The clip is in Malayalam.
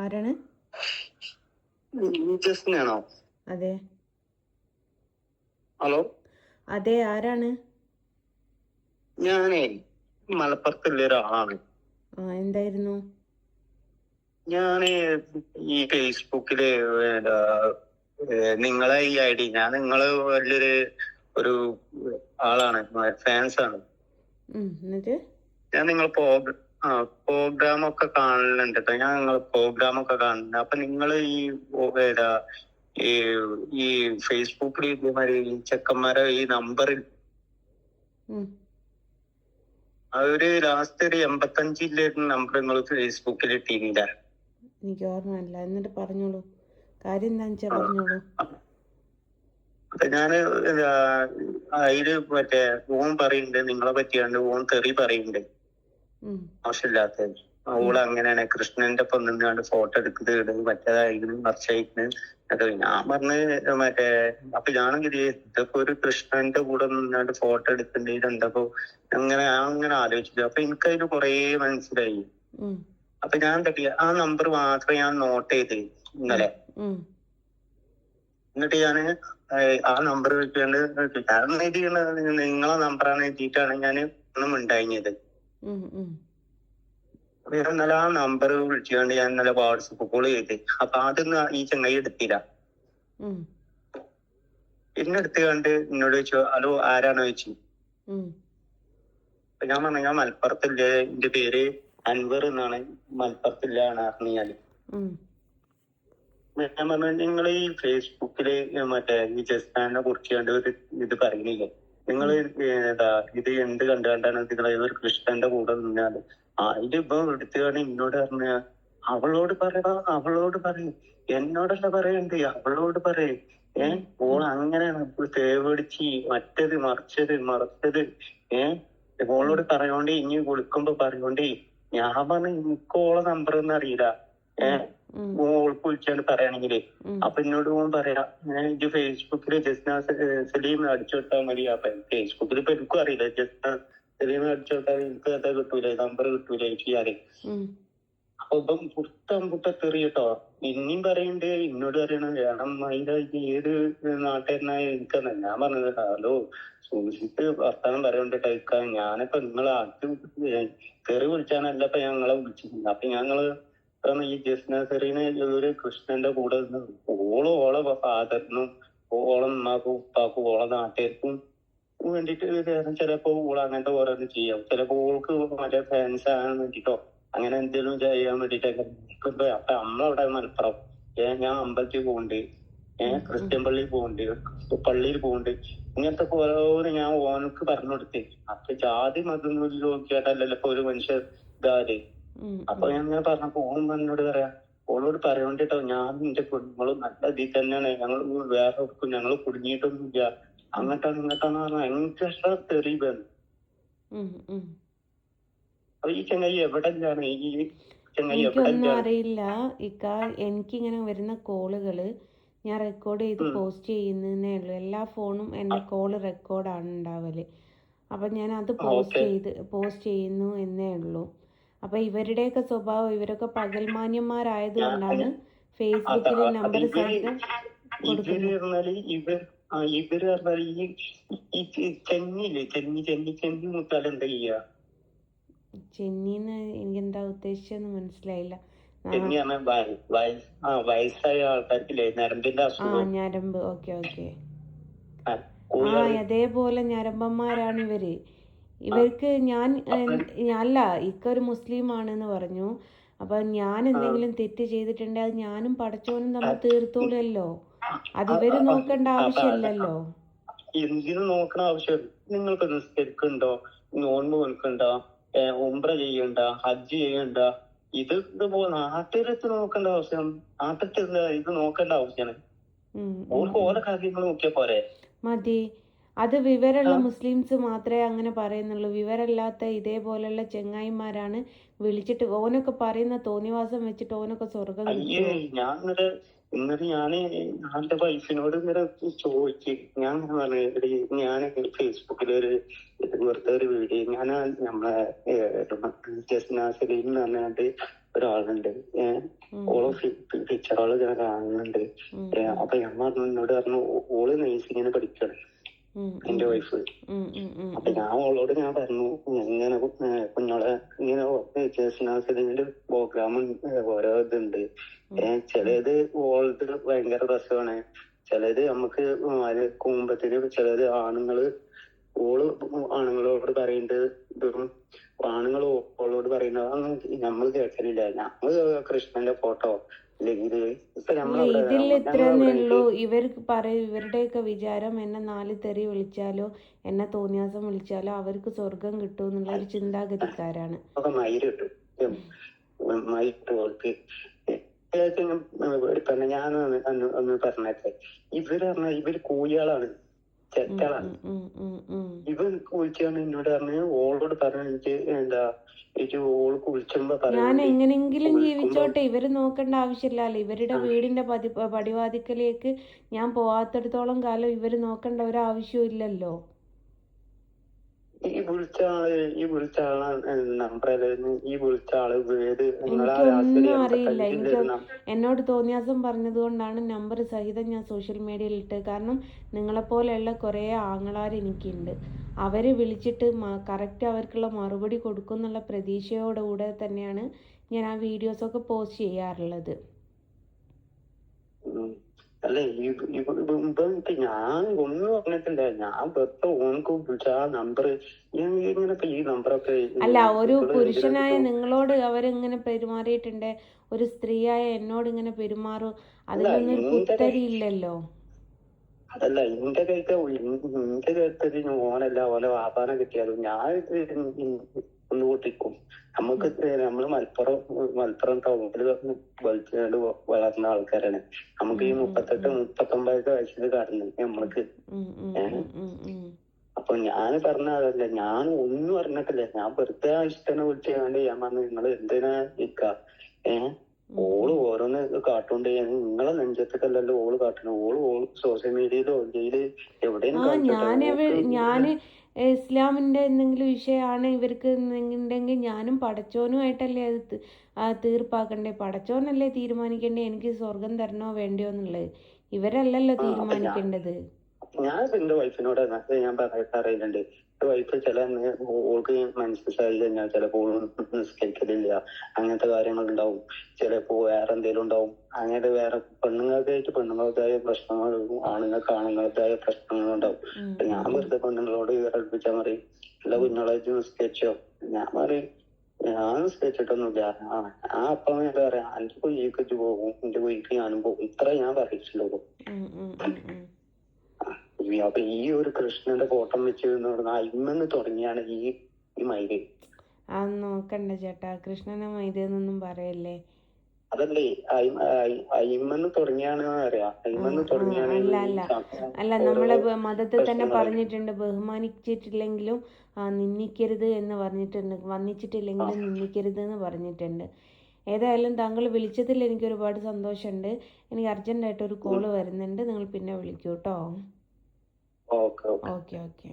ആരാണ്? ജസ്റ്റിനാണോ? അതെ. ഹലോ, അതെ, ആരാണ്? ഞാനേ മലപ്പുറത്തുള്ള ഒരാളാണ്. എന്തായിരുന്നു? ഞാന് ഈ ഫേസ്ബുക്കില് നിങ്ങളെ ഈ ഐഡി, ഞാൻ നിങ്ങള് ഒരു ആളാണ്, ഫാൻസ് ആണ്. എന്നിട്ട് ഞാൻ നിങ്ങൾ പ്രോഗ്രാം ഒക്കെ കാണലുണ്ട് കേട്ടോ. ഞാൻ നിങ്ങൾ പ്രോഗ്രാം ഒക്കെ കാണുന്നുണ്ട്. അപ്പൊ നിങ്ങൾ ഈ ഈ ഫേസ്ബുക്കിൽ ഇതേമാതിരി ഈ ചെക്കന്മാരെ ഈ നമ്പർ അതൊരു ലാസ്റ്റ് ഒരു 85 നമ്പർ നിങ്ങൾ ഫേസ്ബുക്കിൽ ഇട്ടില്ല. എനിക്ക് ഓർമ്മയില്ല. എന്നിട്ട് പറഞ്ഞോളൂ, കാര്യം എന്താണെന്ന് വെച്ചാൽ പറഞ്ഞോളൂ. അപ്പൊ ഞാന് അതില് ഓൻ പറയുന്നുണ്ട് നിങ്ങളെ പറ്റിയാണ്ട്, ഓൻ തെറി പറയുന്നുണ്ട് മോശമില്ലാത്ത. ഓള് അങ്ങനെയാണ് കൃഷ്ണന്റെ ഒപ്പം നിന്നാണ്ട് ഫോട്ടോ എടുക്കുന്നത് മറ്റേതായിരുന്നു മറിച്ചയക്കുന്നത്. ഞാൻ പറഞ്ഞ് അപ്പൊ ഞാനെങ്കിൽ ഇതൊക്കെ ഒരു കൃഷ്ണന്റെ കൂടെ നിന്നാണ്ട് ഫോട്ടോ എടുക്കുന്നതിൽ എന്തപ്പോ അങ്ങനെ ആലോചിച്ചു. അപ്പൊ എനിക്കതിന് കൊറേ മനസ്സിലായി. അപ്പൊ ഞാൻ ആ നമ്പർ മാത്രം ഞാൻ നോട്ട് ചെയ്ത് ഇന്നലെ. എന്നിട്ട് ഞാന് ആ നമ്പർ വെച്ചുകൊണ്ട് നിങ്ങളെ നമ്പറാണ് എഴുതിയിട്ടാണ് ഞാൻ ഒന്നും ഉണ്ടായിരുന്നത്. അപ്പൊ ഞാൻ ഇന്നലെ ആ നമ്പർ വിളിച്ചുകൊണ്ട് ഞാൻ ഇന്നലെ വാട്സപ്പ് കോൾ ചെയ്ത്. അപ്പൊ അതൊന്നും ഈ ചങ്ങായി എടുത്തില്ല. പിന്നെ എടുത്തുകൊണ്ട് എന്നോട് ചോദിച്ചു, ഹലോ ആരാണോ ചോദിച്ചു. അപ്പൊ ഞാൻ പറഞ്ഞു, ഞാൻ മലപ്പുറത്തില്ല, എന്റെ പേര് അൻവർ എന്നാണ്, മലപ്പുറത്തില്ലാണ് അറിഞ്ഞാല്. ഞാൻ പറഞ്ഞു, നിങ്ങൾ ഈ ഫേസ്ബുക്കില് ഈ ജസ്റ്റാനെ കുറിച്ച് ഒരു ഇത് പറയുന്നില്ലേ, നിങ്ങൾ ഇത് എന്ത് കണ്ടുകൊണ്ടാണ് നിങ്ങൾ ഒരു കൃഷ്ണന്റെ കൂടെ നിന്നാല് ഇതിപ്പോ എടുത്തുകൊണ്ട് എന്നോട് പറഞ്ഞ അവളോട് പറയും, എന്നോടല്ല പറയണ്ട്, അവളോട് പറയും. ഓൾ അങ്ങനെയാണ് തേവടിച്ച് മറ്റത് മറച്ചത്. ഓളോട് പറയോണ്ട് ഇനി വിളിക്കുമ്പോ പറയോണ്ട്. ഞാൻ പറഞ്ഞു, എനിക്ക് ഓളെ നമ്പർ ഒന്നും അറിയില്ല. ഓൾക്ക് വിളിച്ചാണ്ട് പറയാണെങ്കിലേ. അപ്പൊ എന്നോട് ഓൻ പറയാ, ഞാൻ ഇത് ഫേസ്ബുക്കില് ജസ്ന സലീം അടിച്ചു വിട്ടാൽ മതി. അപ്പൊ ഫേസ്ബുക്കിൽ ഇപ്പൊ എനിക്കും അറിയില്ല, ജസ്ന സലീം അടിച്ചു വിട്ടാൽ എനിക്ക് എന്താ കിട്ടൂലേ, നമ്പർ കിട്ടൂലേ ചെയ്യാറ്. അപ്പൊ ഇപ്പം പുട്ട തെറിയട്ടോ. ഇനിയും പറയണ്ട്, എന്നോട് പറയണ വേണം അതിന്റെ ഏത് നാട്ടുകാരനായ എനിക്കെന്നാ. ഞാൻ പറഞ്ഞത്, ഹലോ സൂക്ഷിച്ച് വർത്താനം പറയണ്ട ടൈക്കാൻ. ഞാനിപ്പോ നിങ്ങളെ തെറി വിളിച്ചാനല്ല ഇപ്പൊ ഞങ്ങളെ വിളിച്ചിട്ടുണ്ട്. അപ്പൊ ഞങ്ങള് ഈ ജസ്ന സെറീനെ ഒരു കൃഷ്ണന്റെ കൂടെ ഓളെ ഫാദറിനും ഓളെ ഉമ്മാക്കും ഉപ്പാക്കും ഓളെ നാട്ടുകാർക്കും വേണ്ടിട്ട് ചിലപ്പോ ഓള് അങ്ങനത്തെ ഓരോന്ന് ചെയ്യാം. ചിലപ്പോ ഓൾക്ക് മറ്റേ ഫാൻസ് ആകാൻ വേണ്ടിട്ടോ അങ്ങനെ എന്തെങ്കിലും ചെയ്യാൻ വേണ്ടിട്ടൊക്കെ. അപ്പൊ നമ്മളവിടെ മലപ്പുറം ഞാൻ അമ്പലത്തിൽ പോകുന്നുണ്ട്, ക്രിസ്ത്യൻ പള്ളിയിൽ പോകുന്നുണ്ട്, പള്ളിയിൽ പോകുന്നുണ്ട്. ഇങ്ങനത്തെ ഓരോന്ന് ഞാൻ ഓനക്ക് പറഞ്ഞു കൊടുത്തേ. അപ്പൊ ജാതി മതം നോക്കിയാട്ടല്ലല്ലോ ഇപ്പൊ ഒരു മനുഷ്യർ ഇതാര്. അപ്പൊ ഞാൻ ഇങ്ങനെ പറഞ്ഞപ്പോ ഓൻ എന്നോട് പറയാ, ഓളോട് പറയോണ്ടിട്ടോ, ഞാൻ എന്റെ കുടുംബങ്ങളും നല്ല ഇതിൽ തന്നെയാണ്, ഞങ്ങൾ വേറെ ഒക്കും ഞങ്ങൾ കുടുങ്ങിയിട്ടൊന്നുമില്ല, അങ്ങോട്ടാണ് പറഞ്ഞ ഭയങ്കര തെറിവാണ്. അപ്പൊ ഈ ചങ്ങായി എവിടെയാണ് എനിക്കൊന്നും അറിയില്ല ഇക്ക. എനിക്കിങ്ങനെ വരുന്ന കോളുകള് ഞാൻ റെക്കോർഡ് ചെയ്ത് പോസ്റ്റ് ചെയ്യുന്നേ ഉള്ളൂ. എല്ലാ ഫോണും എൻ്റെ കോള് റെക്കോർഡാണ് ഉണ്ടാവല്. അപ്പം ഞാൻ അത് പോസ്റ്റ് ചെയ്യുന്നു എന്നേ ഉള്ളൂ. അപ്പം ഇവരുടെയൊക്കെ സ്വഭാവം, ഇവരൊക്കെ പകൽമാന്യന്മാരായതുകൊണ്ടാണ് ഫേസ്ബുക്കിൽ നമ്പർ സഹിതം കൊടുക്കുന്നത്. ഇവര് പറഞ്ഞാൽ ഈ ചെന്നി മുത്താൽ എന്താ ചെയ്യാ? ചെന്നിന്ന് എനിക്കെന്താ ഉദ്ദേശിച്ചെന്ന് മനസ്സിലായില്ല. വയസ്സായ ആൾക്കാർക്കില്ലേ ഞരമ്പിന്റെ അസുഖം. ഞരമ്പ്. ഓക്കെ. അതേപോലെ ഞരമ്പന്മാരാണ് ഇവര്. ഇവർക്ക് ഞാൻ അല്ല, ഇക്കൊരു മുസ്ലിം ആണെന്ന് പറഞ്ഞു. അപ്പൊ ഞാൻ എന്തെങ്കിലും തെറ്റ് ചെയ്തിട്ടുണ്ടെങ്കിൽ അത് ഞാനും പടച്ചോനും തമ്മിൽ തീർത്തോളല്ലോ. അത് ഇവര് നോക്കേണ്ട ആവശ്യമില്ലല്ലോ. എന്തിനു നോക്കണ ആവശ്യം? നിങ്ങൾക്ക് നിസ്കരിക്കുന്നുണ്ടോ, നോൻപ് നോക്കണ്ടോ, ഉംറ ചെയ്യണ്ട, ഹജ്ജ് ചെയ്യണ്ട? ഇതുപോലെ നാട്ടിലത്ത് നോക്കേണ്ട ആവശ്യം, നാട്ടിലത്തെ ഇത് നോക്കേണ്ട ആവശ്യമാണ്. ഓർക്ക് ഓരോ കാര്യങ്ങൾ നോക്കിയാ പോരെ? മതി. അത് വിവരമുള്ള മുസ്ലിംസ് മാത്രമേ അങ്ങനെ പറയുന്നുള്ളൂ. വിവരമില്ലാത്ത ഇതേപോലെയുള്ള ചെങ്ങായിമാരാണ് വിളിച്ചിട്ട് ഓനൊക്കെ പറയുന്ന തോന്നിവാസം വെച്ചിട്ട് ഓനൊക്കെ സ്വർഗം ഇന്നലെ ഞാന് എന്റെ വൈഫിനോട് ഇങ്ങനെ ചോദിച്ചു. ഞാൻ പറഞ്ഞു, ഞാൻ ഫേസ്ബുക്കിലൊരു വെറുതെ ഒരു വീഡിയോ, ഞാൻ നമ്മളെ ജസ്ന സലീം എന്ന് പറഞ്ഞാണ്ട് ഒരാളുണ്ട്, ഓളെ പിക്ചറുകൾ ഇങ്ങനെ കാണുന്നുണ്ട്. അപ്പൊ ഞാൻ പറഞ്ഞു, എന്നോട് പറഞ്ഞു ഓള് നേഴ്സിങ്ങിന് പഠിക്കണം എന്റെ വൈഫ്. അപ്പൊ ഞാൻ ഓളോട് ഞാൻ പറഞ്ഞു, ഇങ്ങനെ കുഞ്ഞോളെ ഇങ്ങനെ ജേഴ്സിനാസിന്റെ പ്രോഗ്രാം ഓരോ ഇതുണ്ട്. ചിലത് ഓളത് ഭയങ്കര രസമാണ്, ചിലത് നമുക്ക് കുടുംബത്തിന് ചിലത് ഓള് ആണുങ്ങളോട് പറയുന്നത് ഇതും ആണുങ്ങൾ ഓളോട് പറയുന്നത് അതൊന്നും നമ്മൾ കേൾക്കലില്ല. നമ്മള് കൃഷ്ണന്റെ ഫോട്ടോ അല്ലെങ്കിൽ ഇതിൽ ഇത്രന്നേ ഉള്ളൂ. ഇവരുടെയൊക്കെ വിചാരം എന്നെ 4 തെറി വിളിച്ചാലോ എന്നെ തോന്നിയാസം വിളിച്ചാലോ അവർക്ക് സ്വർഗം കിട്ടും എന്നുള്ള ഒരു ചിന്താഗതിക്കാരാണ്. ഞാൻ ഒന്ന് പറഞ്ഞേ, ഇവര് കൂലികളാണ്, ചെറ്റകളാണ്. ഇവൻ വിളിച്ചാണ് എന്നോട് പറഞ്ഞ് ഓളോട് പറഞ്ഞു എനിക്ക് ഓൾക്ക് വിളിച്ചുമ്പോ ഞാൻ എങ്ങനെങ്കിലും ജീവിച്ചോട്ടെ, ഇവര് നോക്കേണ്ട ആവശ്യമില്ലല്ലോ. ഇവരുടെ വീടിന്റെ പടിവാതിക്കലേക്ക് ഞാൻ പോവാത്തിടത്തോളം കാലം ഇവര് നോക്കേണ്ട ഒരു ആവശ്യവും ഇല്ലല്ലോ. ഈ വിളിച്ച ആള് നമ്പറല്ലായിരുന്നു. ഈ വിളിച്ച ആള് എനിക്കൊന്നും അറിയില്ല. എനിക്ക് എന്നോട് തോന്നിയാസം പറഞ്ഞത് കൊണ്ടാണ് നമ്പർ സഹിതം ഞാൻ സോഷ്യൽ മീഡിയയിൽ ഇട്ടത്. കാരണം നിങ്ങളെപ്പോലെയുള്ള കുറേ ആങ്ങളാർ എനിക്കുണ്ട്. അവര് വിളിച്ചിട്ട് കറക്റ്റ് അവർക്കുള്ള മറുപടി കൊടുക്കും എന്നുള്ള പ്രതീക്ഷയോടുകൂടെ തന്നെയാണ് ഞാൻ ആ വീഡിയോസൊക്കെ പോസ്റ്റ് ചെയ്യാറുള്ളത്. അല്ല ഞാൻ ഒന്നും പറഞ്ഞിട്ടില്ല. ഞാൻ വെറുതെ ഓനക്ക് വിളിച്ച ആ നമ്പർ ഇങ്ങനൊക്കെ ഈ നമ്പറൊക്കെ അല്ല, ഒരു പുരുഷനായ നിങ്ങളോട് അവരിങ്ങനെ പെരുമാറിയിട്ടുണ്ട്, ഒരു സ്ത്രീയായ എന്നോട് ഇങ്ങനെ പെരുമാറും, അതിലൊന്നും കുത്തരിയില്ലല്ലോ. അതല്ല എന്റെ കരുത്തത് ഓനല്ല ഓനെ വാപ്പാനെ കിട്ടിയാലും ഞാൻ ഒന്ന് കൂട്ടിക്കും. നമ്മള് മലപ്പുറം ടൗണില് വലിച്ചുകൊണ്ട് വളർന്ന ആൾക്കാരാണ്. നമുക്ക് ഈ 38-39 വയസ്സിൽ കടന്നു നമ്മൾക്ക്. അപ്പൊ ഞാൻ പറഞ്ഞതല്ല, ഞാൻ ഒന്നും പറഞ്ഞിട്ടില്ല. ഞാൻ വെറുതെ ഇഷ്ടനെ വിളിച്ചാണ്ട് ഞാൻ പറഞ്ഞു നിങ്ങൾ എന്തിനാ നിക്ക ഓള് ഓരോന്ന് കാട്ടുകൊണ്ട് നിങ്ങളെ നെഞ്ചത്തൊക്കെയല്ലല്ലോ ഓള് കാട്ടണം. ഓള് സോഷ്യൽ മീഡിയയിലോ എവിടെയും ഞാന് ഇസ്ലാമിന്റെ എന്തെങ്കിലും വിഷയമാണ് ഇവർക്ക് ഉണ്ടെങ്കിൽ ഞാനും പടച്ചോനുമായിട്ടല്ലേ അത് തീർപ്പാക്കണ്ടേ. പടച്ചോനല്ലേ തീരുമാനിക്കണ്ടേ എനിക്ക് സ്വർഗം തരണോ വേണ്ടയോ എന്നുള്ളത്. ഇവരല്ലല്ലോ തീരുമാനിക്കേണ്ടത്. ഞാൻ എന്റെ വൈഫിനോട് ഞാൻ പറയുന്നുണ്ട്, വൈഫ് ചില ഓൾക്ക് മനസ്സിലായി കഴിഞ്ഞാൽ ചിലപ്പോൾ നിസ്കരിക്കലില്ല, അങ്ങനത്തെ കാര്യങ്ങൾ ഉണ്ടാവും. ചിലപ്പോ വേറെ എന്തെങ്കിലും ഉണ്ടാവും. അങ്ങനെ വേറെ പെണ്ണുങ്ങൾക്കായ പ്രശ്നങ്ങളും ആണുങ്ങൾക്കായ പ്രശ്നങ്ങളുണ്ടാവും. ഞാൻ വെറുതെ പെണ്ണുങ്ങളോട് കൽപ്പിച്ചാൽ മതി, എല്ലാ കുഞ്ഞുങ്ങളായിട്ട് നിസ്കരിച്ചോ. ഞാൻ പറയും ഞാൻ നിസ്കരിച്ചിട്ടൊന്നുമില്ല. അപ്പം എന്താ പറയാ, എന്റെ കുഴിക്ക് പോകും, എന്റെ കുഴിക്ക് ഞാനും പോകും, ഇത്ര ഞാൻ പറയിച്ചുള്ളൂ. അപ്പൊ ഈ ഒരു കൃഷ്ണന്റെ ഫോട്ടോ വെച്ച് അയിമെന്ന് തുടങ്ങിയാണ് ഈ മൈര്. അത് നോക്കണ്ട ചേട്ടാ, കൃഷ്ണനെ മൈരെന്നൊന്നും പറയല്ലേ. അതല്ലേ അയിമെന്ന് തുടങ്ങിയാണ് അറിയാം. അല്ല, നമ്മളെ മതത്തിൽ തന്നെ പറഞ്ഞിട്ടുണ്ട്, ബഹുമാനിച്ചിട്ടില്ലെങ്കിലും നിന്ദിക്കരുത് എന്ന് പറഞ്ഞിട്ടുണ്ട്, വന്നിച്ചിട്ടില്ലെങ്കിലും നിന്ദിക്കരുത് എന്ന് പറഞ്ഞിട്ടുണ്ട്. ഏതായാലും താങ്കൾ വിളിച്ചതിൽ എനിക്ക് ഒരുപാട് സന്തോഷമുണ്ട്. എനിക്ക് അർജന്റായിട്ട് ഒരു കോള് വരുന്നുണ്ട്, നിങ്ങൾ പിന്നെ വിളിക്കൂ കേട്ടോ. ഓക്കെ.